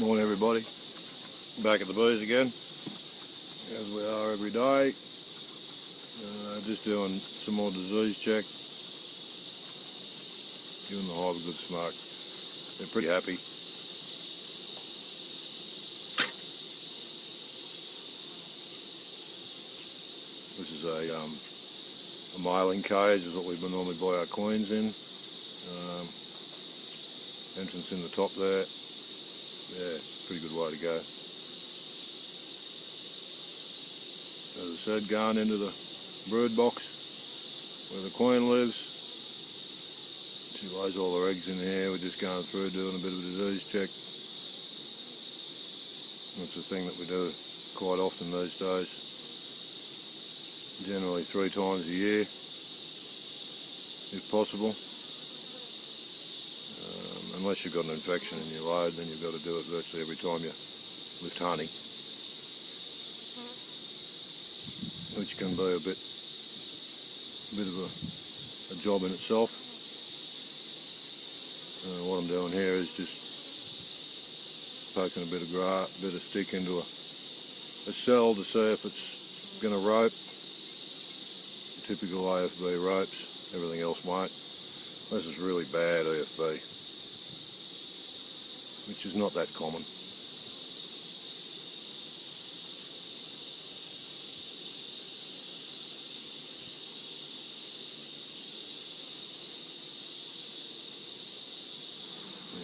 Morning everybody, back at the bees again, as we are every day. Just doing some more disease check, giving the hive a good smoke. They're pretty happy. This is a mailing cage, is what we normally buy our queens in. Entrance in the top there. Yeah, pretty good way to go. As I said, going into the brood box where the queen lives. She lays all her eggs in here. We're just going through doing a bit of a disease check. That's a thing that we do quite often these days. Generally 3 times a year, if possible. Unless you've got an infection in your load, then you've got to do it virtually every time you lift honey, which can be a bit of a job in itself. What I'm doing here is just poking a bit of stick into a cell to see if it's going to rope. Typical AFB ropes, everything else won't. This is really bad AFB, which is not that common.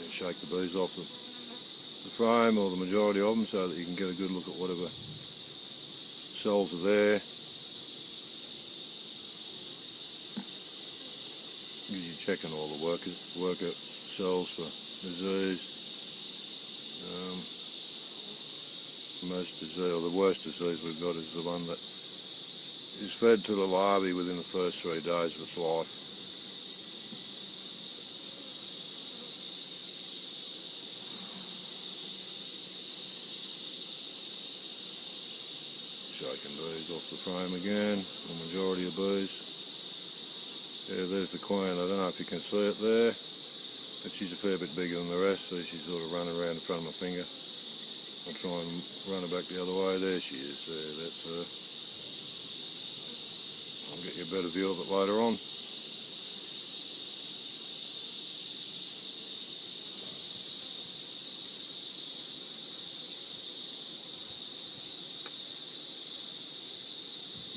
Shake the bees off the frame, or the majority of them, so that you can get a good look at whatever cells are there. You're checking all the worker cells for disease. Most disease, or the worst disease we've got, is the one that is fed to the larvae within the first 3 days of its life. Shaking bees off the frame again, the majority of bees. Yeah, there's the queen. I don't know if you can see it there, but she's a fair bit bigger than the rest, so she's sort of running around in front of my finger. I'll try and run her back the other way. There she is. There, that's her. I'll get you a better view of it later on.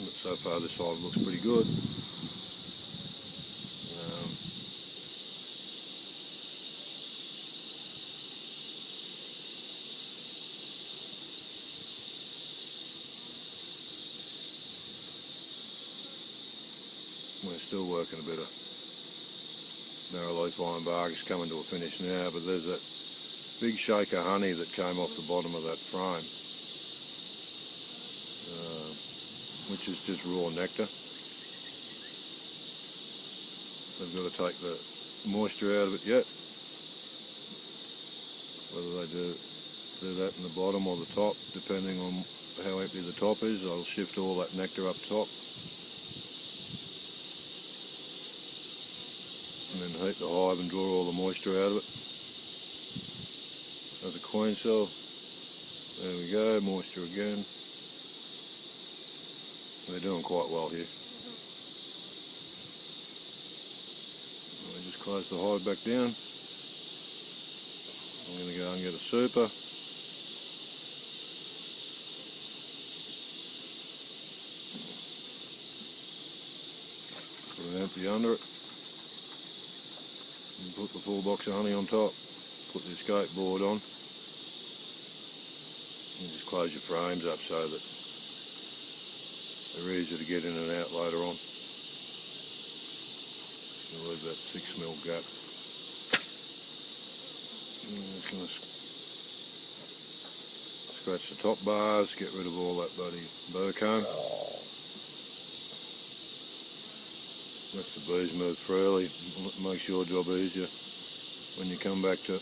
But so far this hive looks pretty good. We're still working a bit of narrow leaf ironbark. It's coming to a finish now, but there's that big shake of honey that came off the bottom of that frame, which is just raw nectar. They've got to take the moisture out of it yet. Whether they do that in the bottom or the top, depending on how empty the top is, I'll shift all that nectar up top. And then heat the hive and draw all the moisture out of it. There's a queen cell. There we go, moisture again. They're doing quite well here. We just close the hive back down. I'm going to go and get a super. Put an empty under it. And put the full box of honey on top. Put the escape board on. And just close your frames up so that they're easier to get in and out later on. You'll leave that 6 mil gap. Just going to scratch the top bars, get rid of all that bloody burr comb. Lets the bees move freely. It makes your job easier when you come back to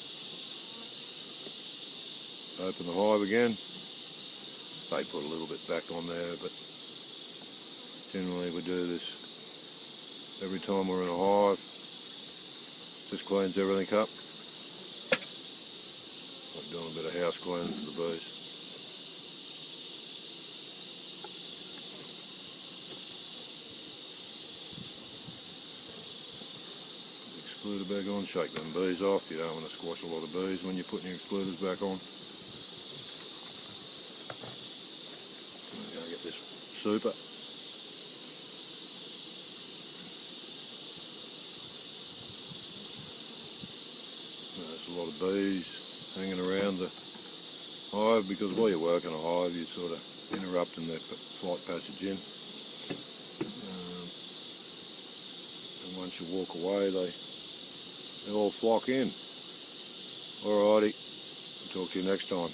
open the hive again. They put a little bit back on there, but generally we do this every time we're in a hive. Just cleans everything up. Doing a bit of house cleaning for the bees. Excluder back on, shake them bees off. You don't want to squash a lot of bees when you're putting your excluders back on. I'm going to get this super. There's a lot of bees hanging around the hive, because while you work in a hive you're sort of interrupting their flight passage in. And once you walk away they all flock in. Alrighty, talk to you next time.